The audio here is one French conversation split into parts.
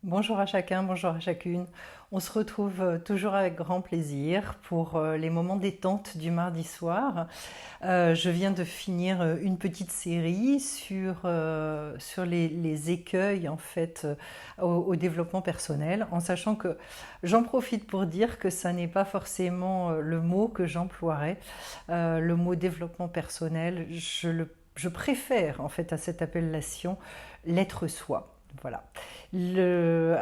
Bonjour à chacun, bonjour à chacune. On se retrouve toujours avec grand plaisir pour les moments détente du mardi soir. Je viens de finir une petite série sur les écueils en fait au développement personnel, en sachant que j'en profite pour dire que ça n'est pas forcément le mot que j'emploierais. Le mot développement personnel, je préfère en fait à cette appellation l'être soi. Voilà.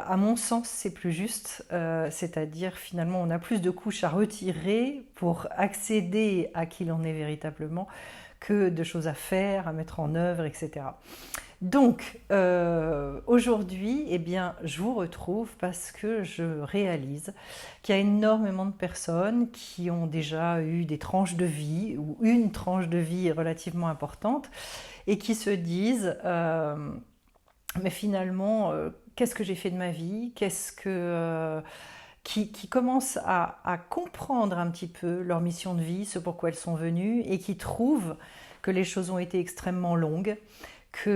À mon sens, c'est plus juste, c'est-à-dire finalement on a plus de couches à retirer pour accéder à qui l'on est véritablement que de choses à faire, à mettre en œuvre, etc. Donc aujourd'hui, eh bien, je vous retrouve parce que je réalise qu'il y a énormément de personnes qui ont déjà eu des tranches de vie ou une tranche de vie relativement importante et qui se disent mais finalement, qu'est-ce que j'ai fait de ma vie? Qui commencent à comprendre un petit peu leur mission de vie, ce pourquoi elles sont venues, et qui trouvent que les choses ont été extrêmement longues, qui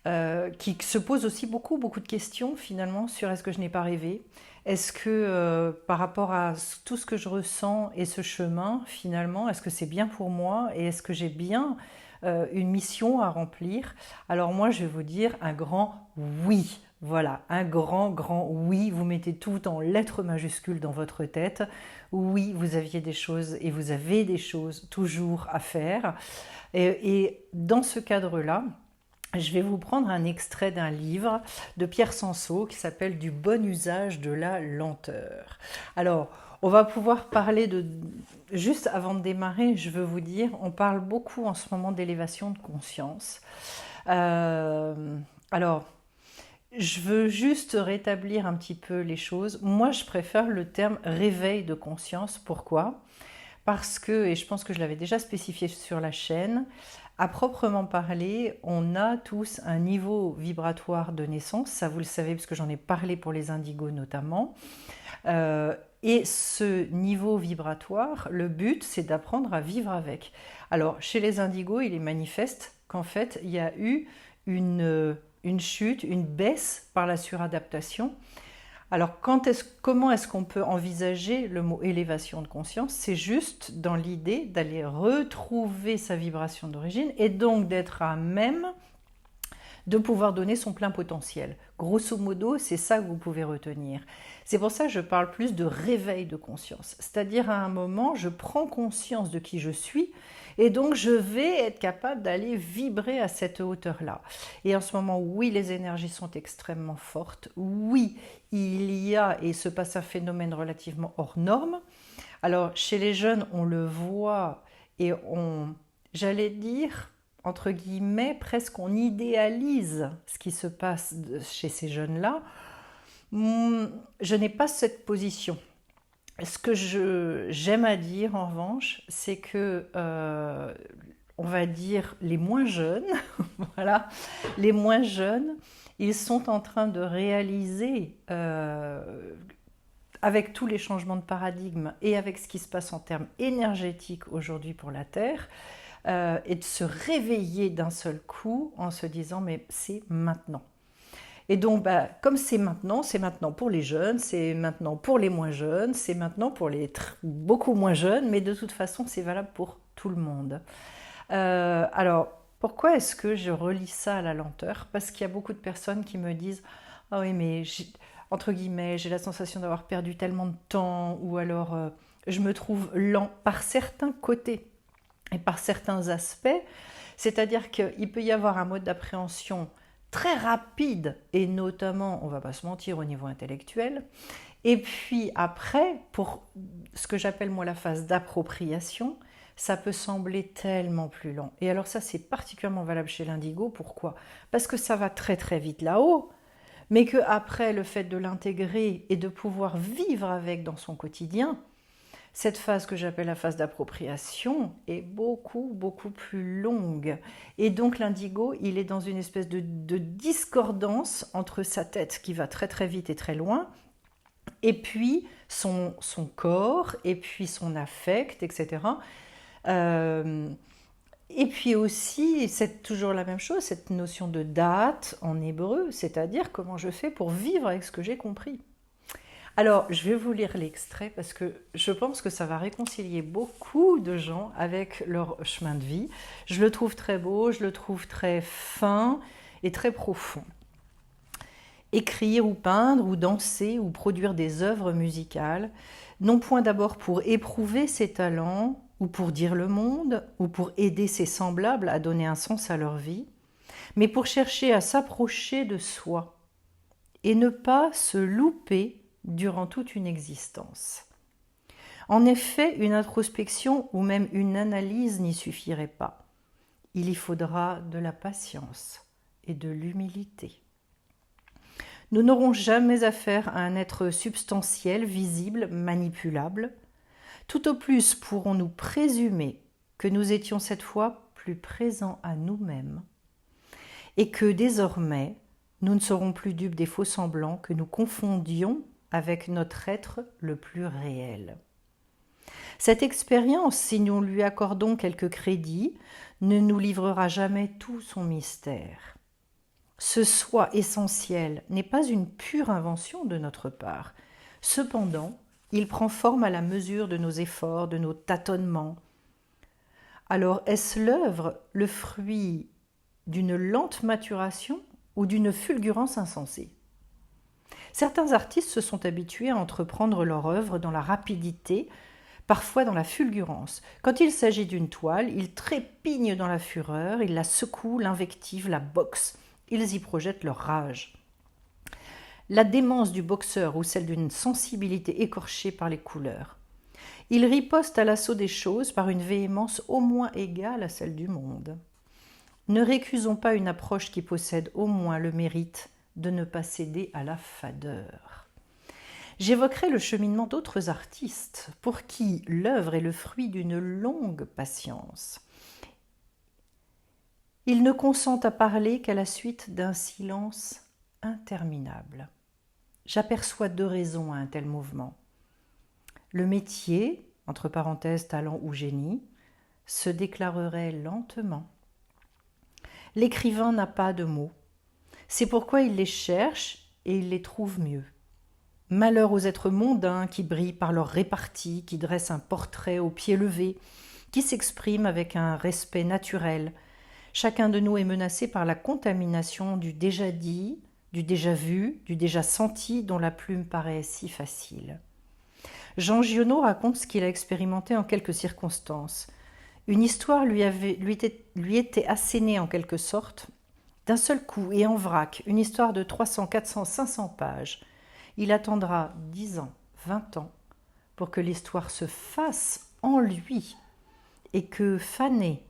se posent aussi beaucoup de questions finalement sur est-ce que je n'ai pas rêvé? Est-ce que par rapport à tout ce que je ressens et ce chemin, finalement, est-ce que c'est bien pour moi et est-ce que j'ai bien une mission à remplir? Alors moi, je vais vous dire un grand oui. Voilà, un grand oui. Vous mettez tout en lettres majuscules dans votre tête. Oui, vous aviez des choses et vous avez des choses toujours à faire. Et dans ce cadre-là, je vais vous prendre un extrait d'un livre de Pierre Sanso qui s'appelle Du bon usage de la lenteur. Alors, on va pouvoir parler de... Juste avant de démarrer, je veux vous dire, on parle beaucoup en ce moment d'élévation de conscience. Alors, je veux juste rétablir un petit peu les choses. Moi, je préfère le terme réveil de conscience. Pourquoi? Parce que, et je pense que je l'avais déjà spécifié sur la chaîne, à proprement parler, on a tous un niveau vibratoire de naissance, ça vous le savez parce que j'en ai parlé pour les indigos notamment. Et ce niveau vibratoire, le but, c'est d'apprendre à vivre avec. Alors, chez les indigos, il est manifeste qu'en fait, il y a eu une chute, une baisse par la suradaptation. Alors, comment est-ce qu'on peut envisager le mot élévation de conscience? C'est juste dans l'idée d'aller retrouver sa vibration d'origine et donc d'être à même de pouvoir donner son plein potentiel. Grosso modo, c'est ça que vous pouvez retenir. C'est pour ça que je parle plus de réveil de conscience. C'est-à-dire à un moment, je prends conscience de qui je suis et donc je vais être capable d'aller vibrer à cette hauteur-là. Et en ce moment, oui, les énergies sont extrêmement fortes. Oui, il y a, et se passe un phénomène relativement hors norme. Alors, chez les jeunes, on le voit et j'allais dire, entre guillemets, presque on idéalise ce qui se passe chez ces jeunes-là. Je n'ai pas cette position. Ce que j'aime à dire en revanche, c'est que on va dire les moins jeunes, voilà, les moins jeunes, ils sont en train de réaliser avec tous les changements de paradigme et avec ce qui se passe en termes énergétiques aujourd'hui pour la Terre, et de se réveiller d'un seul coup en se disant mais c'est maintenant. Et donc, comme c'est maintenant pour les jeunes, c'est maintenant pour les moins jeunes, c'est maintenant pour les beaucoup moins jeunes, mais de toute façon, c'est valable pour tout le monde. Alors, pourquoi est-ce que je relie ça à la lenteur? Parce qu'il y a beaucoup de personnes qui me disent « Ah oui, mais entre guillemets, j'ai la sensation d'avoir perdu tellement de temps » ou alors je me trouve lent par certains côtés et par certains aspects. C'est-à-dire qu'il peut y avoir un mode d'appréhension très rapide, et notamment, on ne va pas se mentir, au niveau intellectuel. Et puis après, pour ce que j'appelle moi la phase d'appropriation, ça peut sembler tellement plus lent. Et alors ça, c'est particulièrement valable chez l'indigo. Pourquoi? Parce que ça va très vite là-haut, mais qu'après, le fait de l'intégrer et de pouvoir vivre avec dans son quotidien, cette phase que j'appelle la phase d'appropriation est beaucoup plus longue. Et donc l'indigo, il est dans une espèce de discordance entre sa tête qui va très vite et très loin, et puis son corps, et puis son affect, etc. Et puis aussi, c'est toujours la même chose, cette notion de date en hébreu, c'est-à-dire comment je fais pour vivre avec ce que j'ai compris. Alors, je vais vous lire l'extrait parce que je pense que ça va réconcilier beaucoup de gens avec leur chemin de vie. Je le trouve très beau, je le trouve très fin et très profond. Écrire ou peindre ou danser ou produire des œuvres musicales, non point d'abord pour éprouver ses talents ou pour dire le monde ou pour aider ses semblables à donner un sens à leur vie, mais pour chercher à s'approcher de soi et ne pas se louper durant toute une existence. En effet, une introspection ou même une analyse n'y suffirait pas. Il y faudra de la patience et de l'humilité. Nous n'aurons jamais affaire à un être substantiel, visible, manipulable. Tout au plus pourrons-nous présumer que nous étions cette fois plus présents à nous-mêmes et que désormais, nous ne serons plus dupes des faux-semblants que nous confondions avec notre être le plus réel. Cette expérience, si nous lui accordons quelques crédits, ne nous livrera jamais tout son mystère. Ce soi essentiel n'est pas une pure invention de notre part. Cependant, il prend forme à la mesure de nos efforts, de nos tâtonnements. Alors, est-ce l'œuvre, le fruit d'une lente maturation ou d'une fulgurance insensée ? Certains artistes se sont habitués à entreprendre leur œuvre dans la rapidité, parfois dans la fulgurance. Quand il s'agit d'une toile, ils trépignent dans la fureur, ils la secouent, l'invectivent, la boxent. Ils y projettent leur rage. La démence du boxeur ou celle d'une sensibilité écorchée par les couleurs. Ils ripostent à l'assaut des choses par une véhémence au moins égale à celle du monde. Ne récusons pas une approche qui possède au moins le mérite de ne pas céder à la fadeur. J'évoquerai le cheminement d'autres artistes pour qui l'œuvre est le fruit d'une longue patience. Ils ne consentent à parler qu'à la suite d'un silence interminable. J'aperçois deux raisons à un tel mouvement. Le métier, entre parenthèses talent ou génie, se déclarerait lentement. L'écrivain n'a pas de mots. C'est pourquoi il les cherche et il les trouve mieux. Malheur aux êtres mondains qui brillent par leur répartie, qui dressent un portrait au pied levé, qui s'expriment avec un respect naturel. Chacun de nous est menacé par la contamination du déjà dit, du déjà vu, du déjà senti dont la plume paraît si facile. Jean Giono raconte ce qu'il a expérimenté en quelques circonstances. Une histoire lui était assénée en quelque sorte, d'un seul coup et en vrac, une histoire de 300, 400, 500 pages. Il attendra 10 ans, 20 ans, pour que l'histoire se fasse en lui et que, fanée,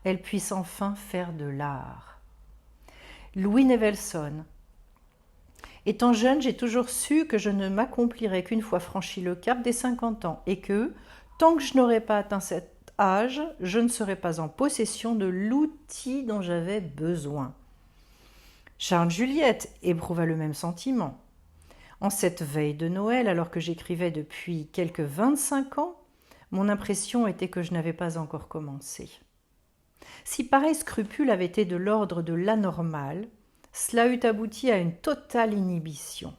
elle puisse enfin faire de l'art. Louis Nevelson. Étant jeune, j'ai toujours su que je ne m'accomplirais qu'une fois franchi le cap des 50 ans et que, tant que je n'aurais pas atteint cet âge, je ne serais pas en possession de l'outil dont j'avais besoin. Charles Juliette éprouva le même sentiment. En cette veille de Noël, alors que j'écrivais depuis quelques 25 ans, mon impression était que je n'avais pas encore commencé. Si pareil scrupule avait été de l'ordre de l'anormal, cela eût abouti à une totale inhibition.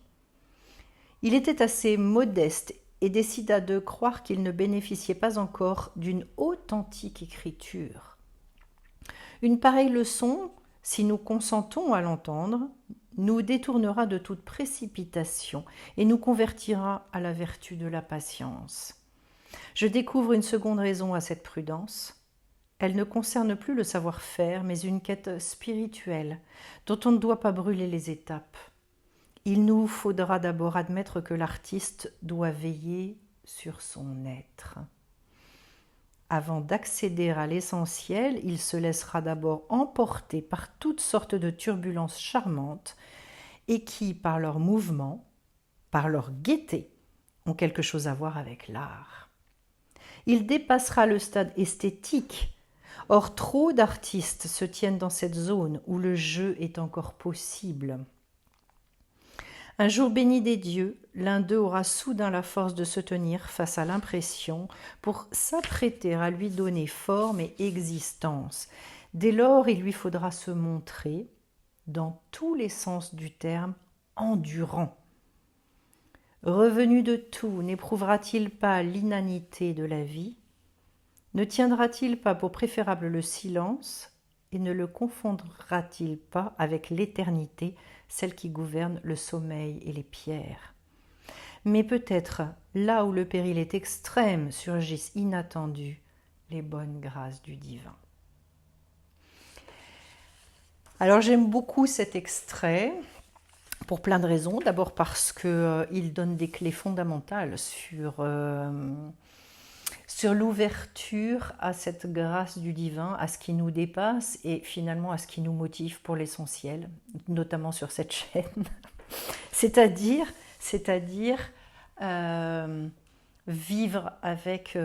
Il était assez modeste et décida de croire qu'il ne bénéficiait pas encore d'une authentique écriture. Une pareille leçon, si nous consentons à l'entendre, nous détournera de toute précipitation et nous convertira à la vertu de la patience. Je découvre une seconde raison à cette prudence. Elle ne concerne plus le savoir-faire, mais une quête spirituelle dont on ne doit pas brûler les étapes. Il nous faudra d'abord admettre que l'artiste doit veiller sur son être. Avant d'accéder à l'essentiel, il se laissera d'abord emporter par toutes sortes de turbulences charmantes et qui, par leur mouvement, par leur gaieté, ont quelque chose à voir avec l'art. Il dépassera le stade esthétique. Or, trop d'artistes se tiennent dans cette zone où le jeu est encore possible. Un jour béni des dieux, l'un d'eux aura soudain la force de se tenir face à l'impression pour s'apprêter à lui donner forme et existence. Dès lors, il lui faudra se montrer, dans tous les sens du terme, endurant. Revenu de tout, n'éprouvera-t-il pas l'inanité de la vie? Ne tiendra-t-il pas pour préférable le silence et ne le confondra-t-il pas avec l'éternité, celle qui gouverne le sommeil et les pierres? Mais peut-être, là où le péril est extrême, surgissent inattendus les bonnes grâces du divin. Alors j'aime beaucoup cet extrait pour plein de raisons. D'abord parce qu'il donne des clés fondamentales sur l'ouverture à cette grâce du divin, à ce qui nous dépasse et finalement à ce qui nous motive pour l'essentiel, notamment sur cette chaîne. C'est-à-dire vivre avec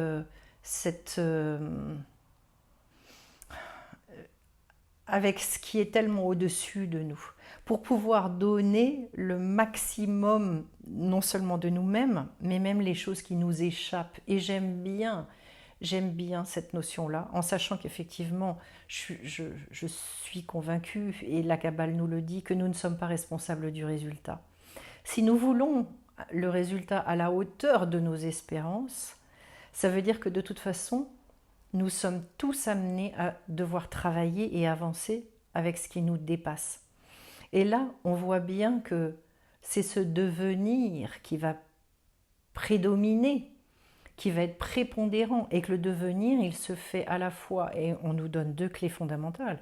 avec ce qui est tellement au-dessus de nous, pour pouvoir donner le maximum, non seulement de nous-mêmes, mais même les choses qui nous échappent. Et j'aime bien cette notion-là, en sachant qu'effectivement, je suis convaincue, et la Kabbale nous le dit, que nous ne sommes pas responsables du résultat. Si nous voulons le résultat à la hauteur de nos espérances, ça veut dire que de toute façon, nous sommes tous amenés à devoir travailler et avancer avec ce qui nous dépasse. Et là, on voit bien que c'est ce devenir qui va prédominer, qui va être prépondérant, et que le devenir, il se fait à la fois, et on nous donne deux clés fondamentales,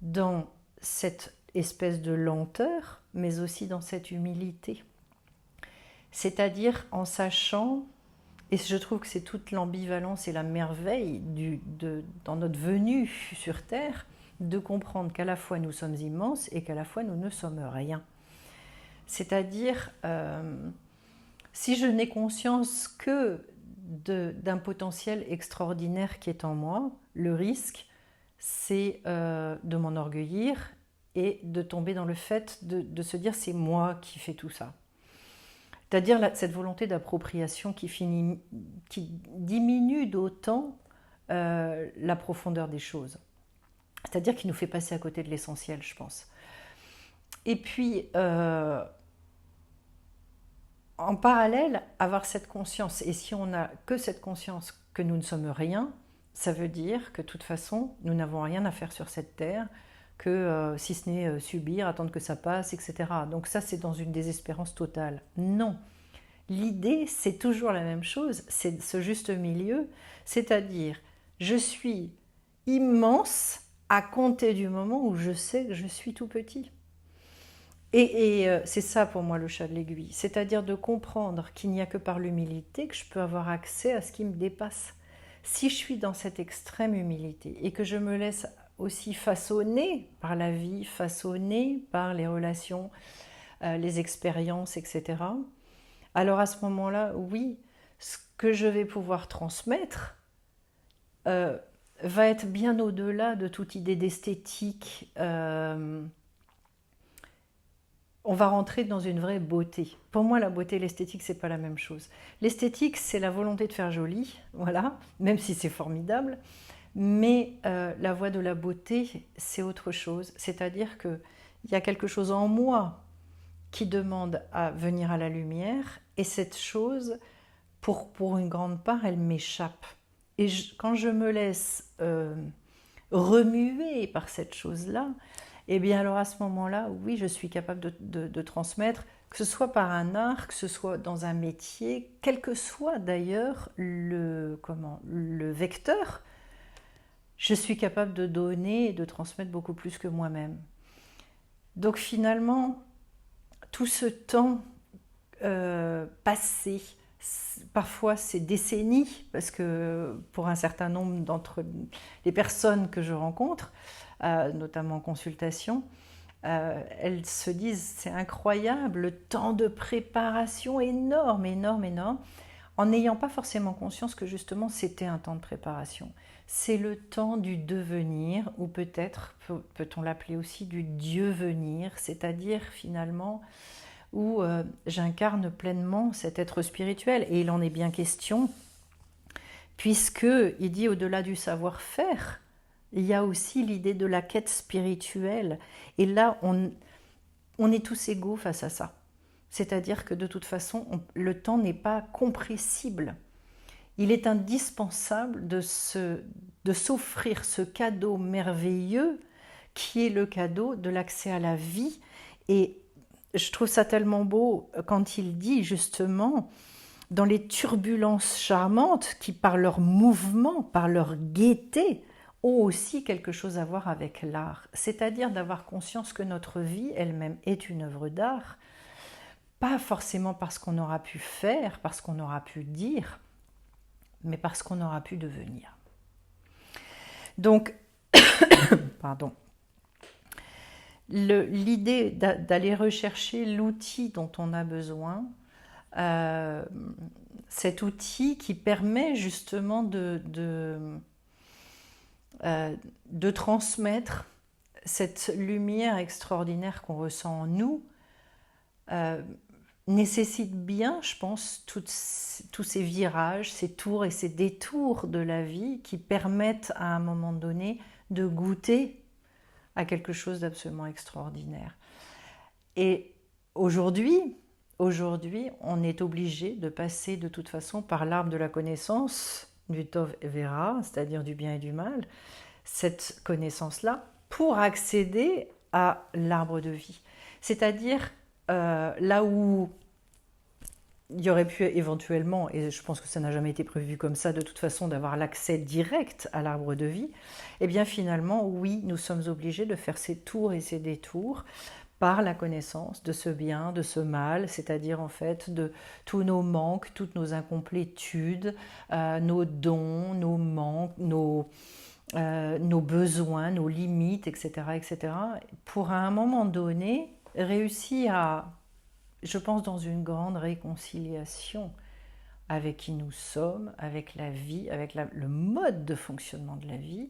dans cette espèce de lenteur, mais aussi dans cette humilité. C'est-à-dire en sachant, et je trouve que c'est toute l'ambivalence et la merveille dans notre venue sur Terre, de comprendre qu'à la fois nous sommes immenses et qu'à la fois nous ne sommes rien. C'est-à-dire, si je n'ai conscience que d'un potentiel extraordinaire qui est en moi, le risque, c'est de m'enorgueillir et de tomber dans le fait de se dire c'est moi qui fais tout ça. C'est-à-dire cette volonté d'appropriation qui diminue d'autant la profondeur des choses. C'est-à-dire qui nous fait passer à côté de l'essentiel, je pense. Et puis, en parallèle, avoir cette conscience, et si on n'a que cette conscience que nous ne sommes rien, ça veut dire que de toute façon, nous n'avons rien à faire sur cette terre, que si ce n'est subir, attendre que ça passe, etc. Donc ça, c'est dans une désespérance totale. Non. L'idée, c'est toujours la même chose, c'est ce juste milieu, c'est-à-dire, je suis immense à compter du moment où je sais que je suis tout petit. Et c'est ça pour moi le chat de l'aiguille, c'est-à-dire de comprendre qu'il n'y a que par l'humilité que je peux avoir accès à ce qui me dépasse. Si je suis dans cette extrême humilité et que je me laisse aussi façonner par la vie, façonner par les relations, les expériences, etc., alors à ce moment-là, oui, ce que je vais pouvoir transmettre va être bien au-delà de toute idée d'esthétique. On va rentrer dans une vraie beauté. Pour moi, la beauté et l'esthétique, c'est pas la même chose. L'esthétique, c'est la volonté de faire joli, voilà, même si c'est formidable. Mais la voie de la beauté, c'est autre chose. C'est-à-dire qu'il y a quelque chose en moi qui demande à venir à la lumière, et cette chose, pour une grande part, elle m'échappe. Et quand je me laisse remuer par cette chose-là, et bien alors à ce moment-là, oui, je suis capable de transmettre, que ce soit par un art, que ce soit dans un métier, quel que soit d'ailleurs le vecteur, je suis capable de donner et de transmettre beaucoup plus que moi-même. Donc finalement, tout ce temps passé, parfois c'est décennies, parce que pour un certain nombre d'entre les personnes que je rencontre, notamment en consultation, elles se disent c'est incroyable, le temps de préparation énorme, en n'ayant pas forcément conscience que justement c'était un temps de préparation. C'est le temps du devenir, ou peut-être peut-on l'appeler aussi du Dieu venir, c'est-à-dire finalement où j'incarne pleinement cet être spirituel. Et il en est bien question, puisqu'il dit au-delà du savoir-faire, il y a aussi l'idée de la quête spirituelle. Et là, on est tous égaux face à ça. C'est-à-dire que de toute façon, le temps n'est pas compressible. Il est indispensable de s'offrir ce cadeau merveilleux qui est le cadeau de l'accès à la vie. Et je trouve ça tellement beau quand il dit justement, dans les turbulences charmantes qui par leur mouvement, par leur gaieté, ont aussi quelque chose à voir avec l'art. C'est-à-dire d'avoir conscience que notre vie elle-même est une œuvre d'art, pas forcément parce qu'on aura pu faire, parce qu'on aura pu dire, mais parce qu'on aura pu devenir. Donc, pardon, l'idée d'aller rechercher l'outil dont on a besoin, cet outil qui permet justement de transmettre cette lumière extraordinaire qu'on ressent en nous, nécessite bien, je pense, tous ces virages, ces tours et ces détours de la vie qui permettent à un moment donné de goûter à quelque chose d'absolument extraordinaire. Et aujourd'hui, on est obligé de passer de toute façon par l'arbre de la connaissance, du Tov et Vera, c'est-à-dire du bien et du mal, cette connaissance-là, pour accéder à l'arbre de vie. C'est-à-dire là où il y aurait pu éventuellement, et je pense que ça n'a jamais été prévu comme ça de toute façon, d'avoir l'accès direct à l'arbre de vie, eh bien finalement, oui, nous sommes obligés de faire ces tours et ces détours par la connaissance de ce bien, de ce mal, c'est-à-dire en fait de tous nos manques, toutes nos incomplétudes, nos dons, nos manques, nos besoins, nos limites, etc., etc., pour à un moment donné réussir à, je pense, dans une grande réconciliation avec qui nous sommes, avec la vie, avec le mode de fonctionnement de la vie,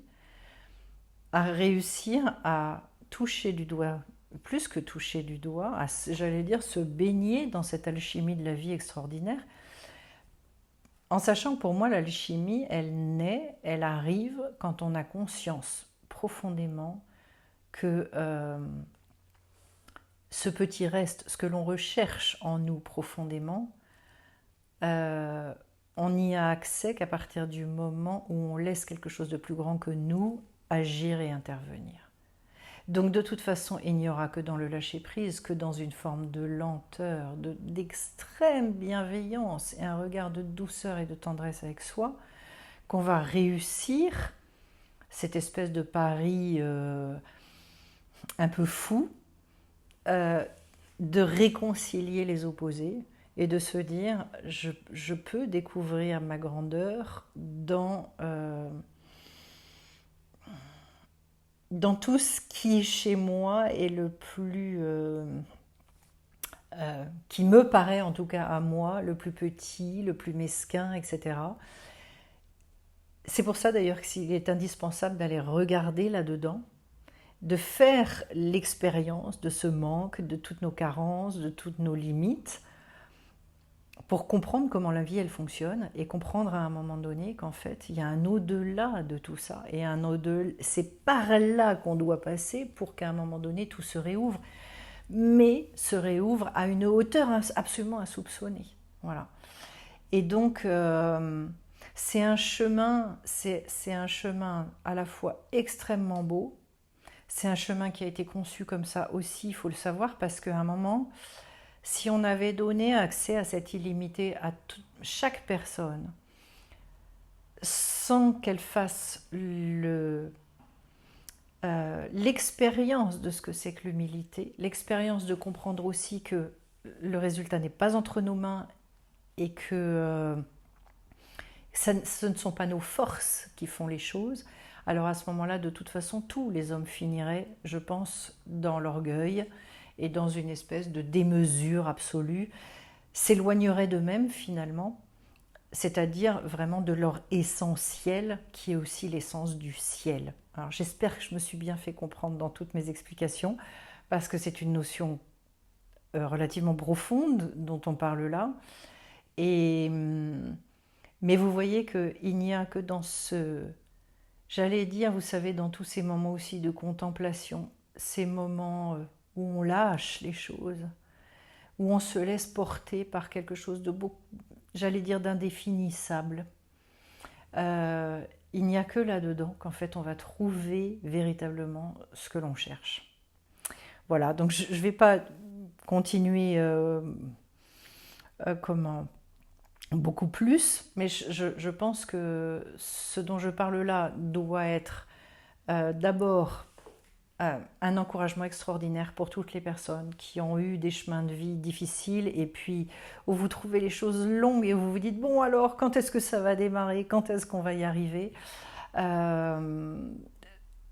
à réussir à toucher du doigt, plus que toucher du doigt, à, j'allais dire, se baigner dans cette alchimie de la vie extraordinaire, en sachant que pour moi, l'alchimie, elle naît, elle arrive quand on a conscience profondément que ce petit reste, ce que l'on recherche en nous profondément, on n'y a accès qu'à partir du moment où on laisse quelque chose de plus grand que nous agir et intervenir. Donc de toute façon, il n'y aura que dans le lâcher-prise, que dans une forme de lenteur, d'extrême bienveillance et un regard de douceur et de tendresse avec soi, qu'on va réussir cette espèce de pari un peu fou, de réconcilier les opposés et de se dire je peux découvrir ma grandeur dans tout ce qui chez moi est le plus qui me paraît en tout cas à moi le plus petit, le plus mesquin, etc. C'est pour ça d'ailleurs qu'il est indispensable d'aller regarder là-dedans, de faire l'expérience de ce manque, de toutes nos carences, de toutes nos limites, pour comprendre comment la vie elle fonctionne et comprendre à un moment donné qu'en fait il y a un au-delà de tout ça et un au-delà, c'est par là qu'on doit passer pour qu'à un moment donné tout se réouvre, mais se réouvre à une hauteur absolument insoupçonnée. Voilà. Et donc c'est un chemin à la fois extrêmement beau. C'est un chemin qui a été conçu comme ça aussi, il faut le savoir, parce qu'à un moment, si on avait donné accès à cette illimité à chaque personne, sans qu'elle fasse l'expérience de ce que c'est que l'humilité, l'expérience de comprendre aussi que le résultat n'est pas entre nos mains et que ce ne sont pas nos forces qui font les choses, alors à ce moment-là, de toute façon, tous les hommes finiraient, je pense, dans l'orgueil et dans une espèce de démesure absolue, s'éloigneraient d'eux-mêmes finalement, c'est-à-dire vraiment de leur essentiel, qui est aussi l'essence du ciel. Alors j'espère que je me suis bien fait comprendre dans toutes mes explications, parce que c'est une notion relativement profonde dont on parle là. Et, mais vous voyez qu'il n'y a que dans ce, j'allais dire, vous savez, dans tous ces moments aussi de contemplation, ces moments où on lâche les choses, où on se laisse porter par quelque chose de beau, j'allais dire d'indéfinissable. Euh, il n'y a que là-dedans qu'en fait on va trouver véritablement ce que l'on cherche. Voilà, donc je ne vais pas continuer comment beaucoup plus, mais je pense que ce dont je parle là doit être d'abord un encouragement extraordinaire pour toutes les personnes qui ont eu des chemins de vie difficiles et puis où vous trouvez les choses longues et où vous vous dites bon alors quand est-ce que ça va démarrer, quand est-ce qu'on va y arriver. Euh,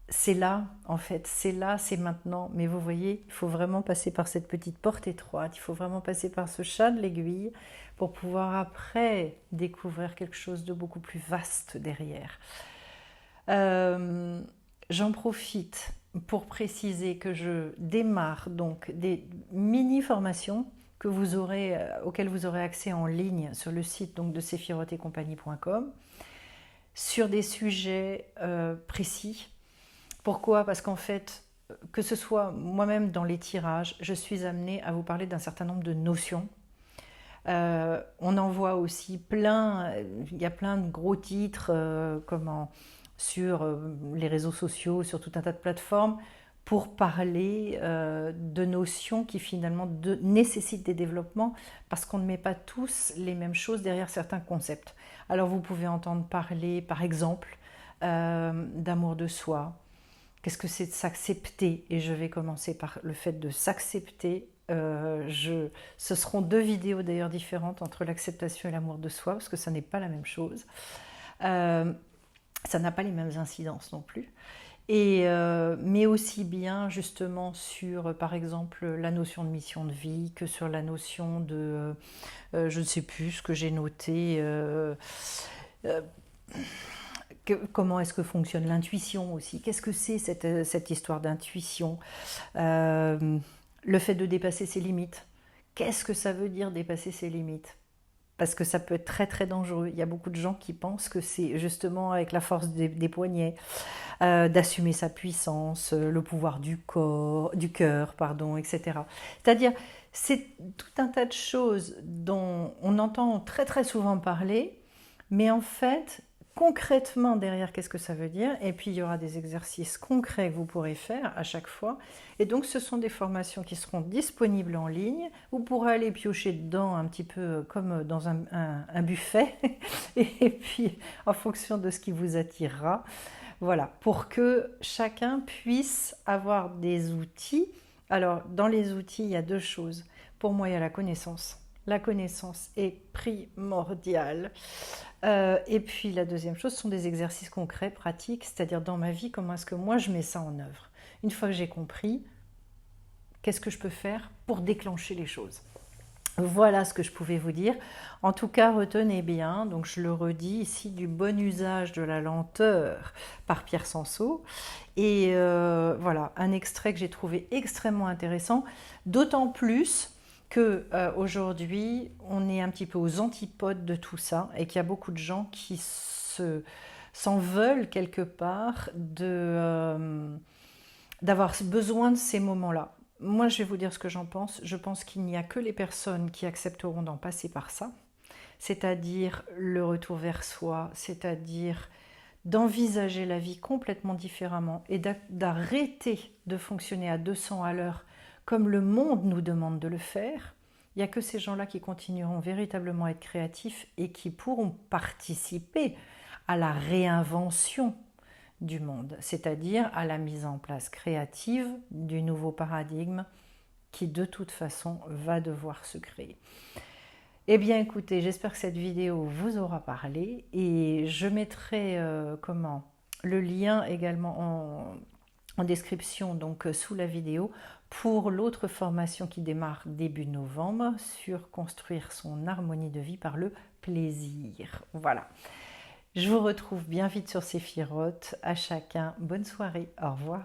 c'est là, en fait, c'est là, c'est maintenant. Mais vous voyez, il faut vraiment passer par cette petite porte étroite, il faut vraiment passer par ce chat de l'aiguille pour pouvoir après découvrir quelque chose de beaucoup plus vaste derrière. Euh, J'en profite pour préciser que je démarre donc des mini-formations que vous aurez, auxquelles vous aurez accès en ligne sur le site donc, de sephirotetcompagnie.com sur des sujets précis. Pourquoi? Parce qu'en fait, que ce soit moi-même dans les tirages, je suis amenée à vous parler d'un certain nombre de notions. On en voit aussi plein, il y a plein de gros titres sur les réseaux sociaux, sur tout un tas de plateformes, pour parler de notions qui finalement nécessitent des développements parce qu'on ne met pas tous les mêmes choses derrière certains concepts. Alors vous pouvez entendre parler par exemple d'amour de soi. Qu'est-ce que c'est de s'accepter? Et je vais commencer par le fait de s'accepter. Ce seront 2 vidéos d'ailleurs différentes entre l'acceptation et l'amour de soi parce que ça n'est pas la même chose. Ça n'a pas les mêmes incidences non plus. Mais aussi bien justement sur par exemple la notion de mission de vie que sur la notion de je ne sais plus ce que j'ai noté comment est-ce que fonctionne l'intuition aussi, qu'est-ce que c'est cette histoire d'intuition, le fait de dépasser ses limites, qu'est-ce que ça veut dire dépasser ses limites, parce que ça peut être très très dangereux. Il y a beaucoup de gens qui pensent que c'est justement avec la force des poignets, d'assumer sa puissance, le pouvoir du corps, du cœur, pardon, etc. C'est-à-dire, c'est tout un tas de choses dont on entend très très souvent parler, mais en fait, concrètement derrière, qu'est-ce que ça veut dire? Et puis il y aura des exercices concrets que vous pourrez faire à chaque fois. Et donc ce sont des formations qui seront disponibles en ligne. Vous pourrez aller piocher dedans un petit peu comme dans un buffet. Et puis en fonction de ce qui vous attirera. Voilà, pour que chacun puisse avoir des outils. Alors dans les outils, il y a 2 choses. Pour moi, il y a la connaissance. La connaissance est primordiale. Et puis la deuxième chose, ce sont des exercices concrets, pratiques, c'est-à-dire dans ma vie, comment est-ce que moi je mets ça en œuvre. Une fois que j'ai compris, qu'est-ce que je peux faire pour déclencher les choses. Voilà ce que je pouvais vous dire. En tout cas, retenez bien, donc je le redis ici, du bon usage de la lenteur par Pierre Sanso. Et voilà, un extrait que j'ai trouvé extrêmement intéressant, d'autant plus que aujourd'hui on est un petit peu aux antipodes de tout ça et qu'il y a beaucoup de gens qui s'en veulent quelque part d'avoir besoin de ces moments-là. Moi, je vais vous dire ce que j'en pense. Je pense qu'il n'y a que les personnes qui accepteront d'en passer par ça, c'est-à-dire le retour vers soi, c'est-à-dire d'envisager la vie complètement différemment et d'arrêter de fonctionner à 200 à l'heure comme le monde nous demande de le faire. Il n'y a que ces gens-là qui continueront véritablement à être créatifs et qui pourront participer à la réinvention du monde, c'est-à-dire à la mise en place créative du nouveau paradigme qui de toute façon va devoir se créer. Eh bien écoutez, j'espère que cette vidéo vous aura parlé et je mettrai le lien également en description donc sous la vidéo pour l'autre formation qui démarre début novembre sur construire son harmonie de vie par le plaisir. Voilà. Je vous retrouve bien vite sur Sephiroth. À chacun, bonne soirée. Au revoir.